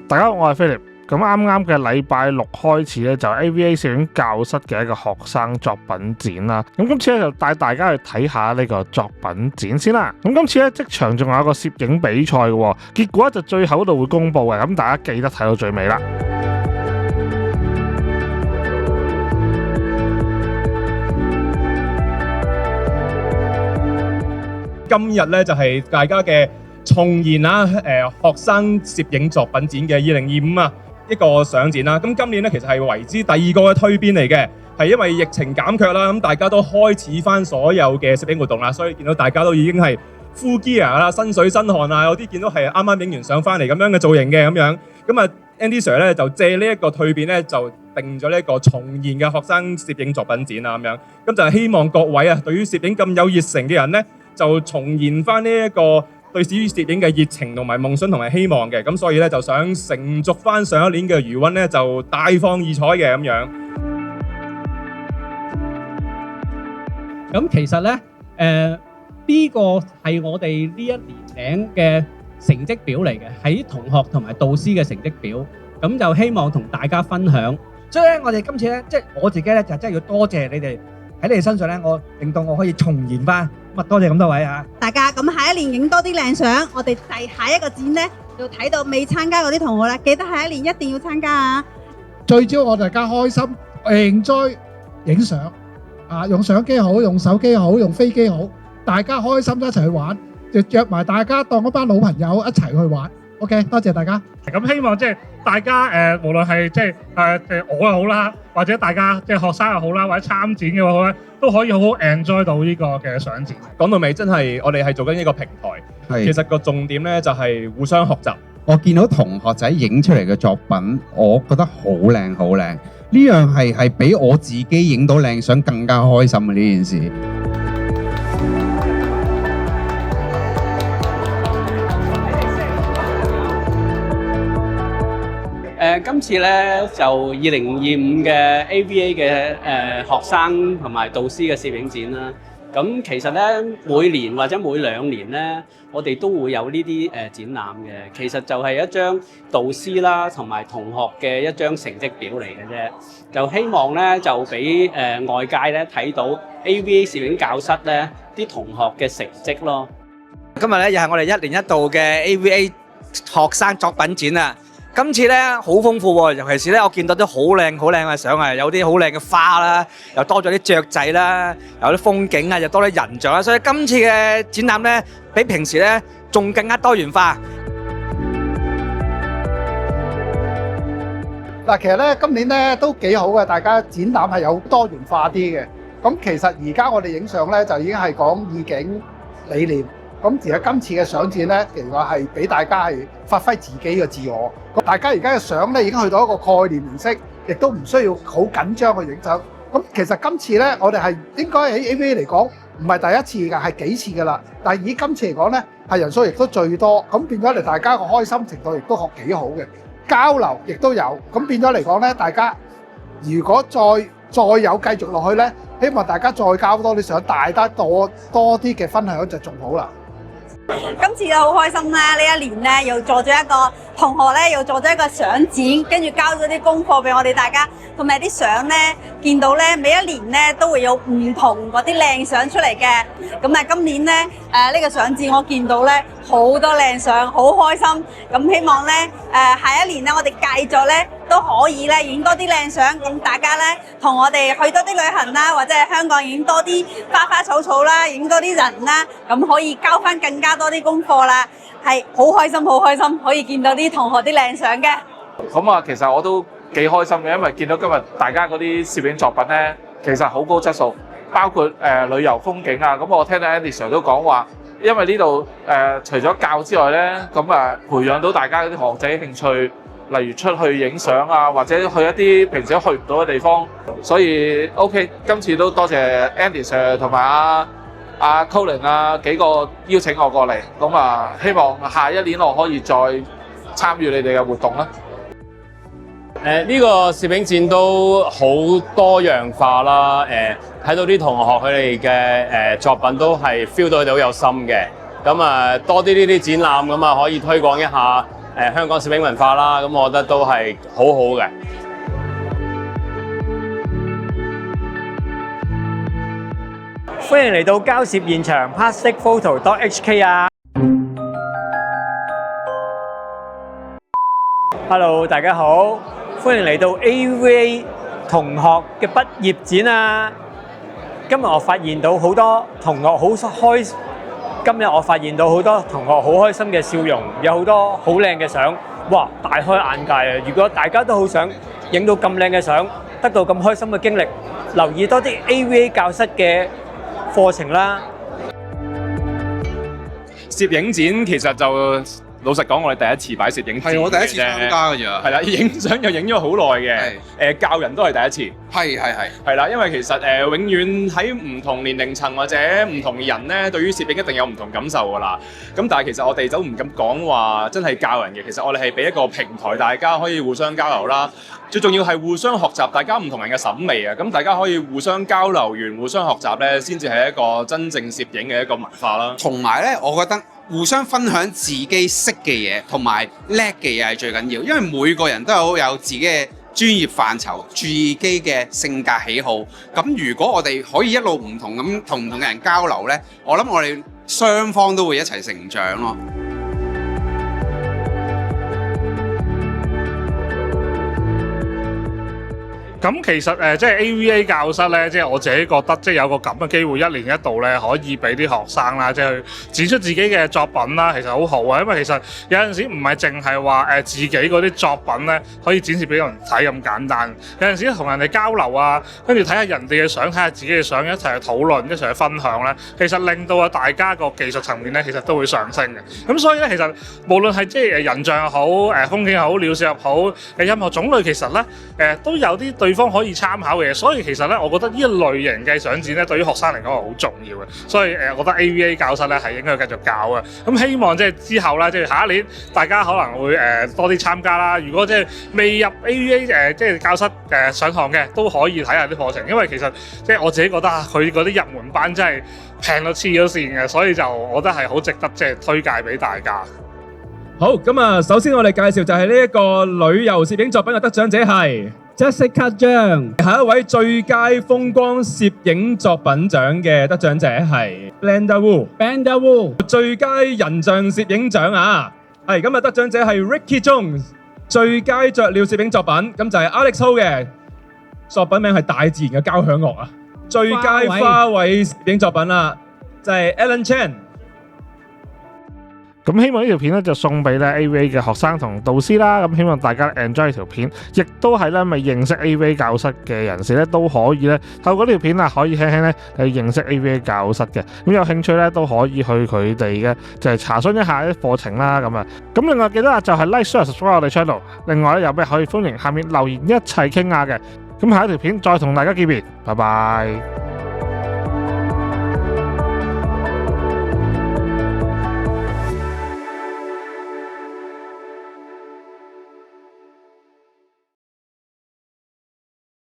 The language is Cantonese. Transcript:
大家好，我係 Philip。咁啱啱嘅禮拜六開始咧，就 AVA 攝影教室嘅一個學生作品展啦。咁今次咧就帶大家去睇下呢個作品展先啦。咁今次咧即場仲有一個攝影比賽嘅，結果咧就最後度會公佈嘅。咁大家記得睇到最尾啦。今日咧就係大家嘅重現啦，學生攝影作品展嘅2025啊一個相展啦。咁今年咧其實係為之第二個嘅蛻變嚟嘅，係因為疫情減卻啦，咁大家都開始翻所有嘅攝影活動啦，所以見到大家都已經係 full gear 啦，身水身汗啊，有啲見到係啱啱影完相翻嚟咁樣嘅造型嘅咁樣。咁啊 Andy Sir 咧就借呢一個蛻變咧就定咗呢一個重現嘅學生攝影作品展啦咁樣。咁就係希望各位啊對於攝影咁有熱誠嘅人咧，就重現翻呢一個對於攝影嘅熱情同埋夢想同埋希望嘅，咁所以咧就想承續翻上一年嘅餘溫咧，就大放異彩嘅咁樣。咁其實咧，呢個係我哋呢一年嘅成績表嚟嘅，係啲同學同埋導師嘅成績表，咁就希望同大家分享。所以咧，我哋今次咧，即係我自己咧，就真係要多謝你哋喺你哋身上咧，我令到我可以重現翻。咁啊，多謝咁多位啊！大家咁下一年影多啲靚相，我哋第下一個展咧就睇到未參加嗰啲同學啦，記得下一年一定要參加啊！最主要我大家開心 enjoy 影相啊，用相機好，用手機好，用飛機好，大家開心一齊去玩，就約埋大家當一班老朋友一齊去玩。OK， 多謝大家。咁希望即係大家無論係即係我又好啦，或者大家即係學生又好啦，或者參展嘅話咧，都可以好好 enjoy 到呢個嘅相展。講到尾真係我哋係做緊一個平台，其實個重點咧就係互相學習。我見到同學仔影出嚟嘅作品，我覺得好靚好靚。呢樣係比我自己影到靚相更加開心嘅呢件事。今次咧就2025嘅 AVA 嘅學生同埋導師嘅攝影展啦。咁其實咧每年或者每兩年咧，我哋都會有呢啲展覽嘅。其實就係一張導師啦同埋同學嘅一張成績表嚟嘅啫。就希望咧就俾外界咧睇到 AVA 攝影教室咧啲同學嘅成績咯。今日咧又係我哋一年一度嘅 AVA 學生作品展啊！今次咧好豐富喎，尤其是咧我見到啲好靚嘅相啊，有啲好靚嘅花啦，又多咗啲雀仔啦，有啲風景啊，又多啲人像啦，所以今次嘅展覽咧比平時咧仲更加多元化。嗱，其實咧今年咧都幾好嘅，大家展覽係有多元化啲嘅。咁其實而家我哋影相咧就已經係講意境理念。咁而家今次嘅相展咧，其實係俾大家係發揮自己嘅自我。咁大家而家嘅相咧已經去到一個概念形式，亦都唔需要好緊張去影相。咁其實今次咧，我哋係應該喺 AVA 嚟講唔係第一次㗎，係幾次㗎啦。但係以今次嚟講咧，係人數亦都最多，咁變咗嚟大家個開心程度亦都幾好嘅，交流亦都有。咁變咗嚟講咧，大家如果再有繼續落去咧，希望大家再交多啲相，大家多啲嘅分享就仲好啦。今次又好開心啦！呢一年咧又做咗一個同學咧，又做咗一個相展，跟住交咗啲功課俾我哋大家，同埋啲相咧見到咧每一年咧都會有唔同嗰啲靚相出嚟嘅。咁啊今年咧呢個相展我見到咧好多靚相，好開心。咁希望咧下一年咧我哋繼續咧都可以咧影多啲靚相，咁大家咧同我哋去多啲旅行啦，或者係香港影多啲花花草草啦，影多啲人啦，咁可以交翻更加多啲功課啦，係好開心，可以見到啲同學啲靚相嘅。咁啊，其實我都幾開心嘅，因為見到今日大家嗰啲攝影作品咧，其實好高質素，包括旅遊風景啊。咁我聽到 Andy Sir 都講話，因為呢度除咗教之外咧，咁啊培養到大家嗰啲學仔興趣。例如出去影相啊，或者去一啲平時去唔到嘅地方，所以 OK， 今次都多謝 Andy Sir 同埋阿 Colin 啊幾個邀請我過嚟，咁啊希望下一年我可以再參與你哋嘅活動啦。呢個攝影展都好多樣化啦，睇到啲同學佢哋嘅作品都係 feel 到佢哋好有心嘅，咁啊多啲呢啲展覽咁啊可以推廣一下香港攝影文化啦，咁我覺得都係好好嘅。歡迎嚟到交攝現場 plasticphoto.hk 啊 ！Hello， 大家好，歡迎嚟到 AVA 同學嘅畢業展啊！今日我發現到好多同學好開，今日我發現到好多同學好開心嘅笑容，有好多好靚嘅相，哇！大開眼界啊！如果大家都好想影到咁靚嘅相，得到咁開心嘅經歷，留意多啲 AVA 教室嘅課程啦。攝影展其實就老實講，我哋第一次擺攝影展，係我第一次參加㗎咋。係啦，影相又影咗好耐嘅。教人都係第一次。係啦，因為其實永遠喺唔同年齡層或者唔同人咧，對於攝影一定有唔同感受㗎啦。咁但係其實我哋都唔敢講話真係教人嘅，其實我哋係俾一個平台，大家可以互相交流啦。最重要係互相學習，大家唔同人嘅審美啊，咁大家可以互相交流完、互相學習咧，先至係一個真正攝影嘅一個文化啦。同埋咧，我覺得互相分享自己識嘅嘢同埋叻嘅嘢係最緊要，因為每個人都有自己嘅專業範疇、自己嘅性格喜好。咁如果我哋可以一路唔同咁同唔同嘅人交流咧，我諗我哋雙方都會一齊成長咯。咁其實即係 AVA 教室咧，即係我自己覺得，即係有個咁嘅機會，一年一度咧，可以俾啲學生啦，即係去展出自己嘅作品啦，其實好好啊。因為其實有陣時唔係淨係話自己嗰啲作品咧可以展示俾人睇咁簡單，有陣時同人哋交流啊，跟住睇下人哋嘅相，睇下自己嘅相，一齊去討論，一齊去分享咧，其實令到大家個技術層面咧，其實都會上升嘅。咁所以咧，其實無論係即係人像又好，風景又好，鳥攝又好，任何種類其實咧都有啲對方可以參考嘅嘢，所以其實咧，我覺得呢一類型嘅相展咧，對於學生嚟講係好重要嘅。所以我覺得 AVA 教室咧係應該繼續教嘅。咁希望即係之後啦，即係下一年大家可能會多啲參加啦。如果即係未入 AVA 即係教室上堂嘅，都可以睇下啲課程，因為其實即係我自己覺得佢嗰啲入門班真係平到黐咗線嘅，所以就我覺得係好值得即係推介俾大家。好，咁啊，首先我哋介紹就係呢一個旅遊攝影作品嘅得獎者係 Jessica 張，下一位最佳風光攝影作品獎嘅得獎者係 Blender Wu， 最佳人像攝影獎啊，係咁啊，得獎者係 Ricky Jones， 最佳雀鳥攝影作品咁就係 Alex Ho 嘅作品名係大自然嘅交響樂啊，最佳花卉攝影作品啦就係 Alan Chan。咁希望呢條片咧就送俾咧 AVA 嘅學生同導師啦，咁希望大家 enjoy 呢條片，亦都係咧未認識 AVA 教室嘅人士咧都可以咧透過呢條片啊，可以輕輕咧去認識 AVA 教室嘅。咁有興趣咧都可以去佢哋嘅就係查詢一下啲課程啦咁啊。咁另外記得就係 like share subscribe 我哋 channel， 另外咧有咩可以歡迎下面留言一齊傾下嘅。咁下一條片再同大家見面，拜拜。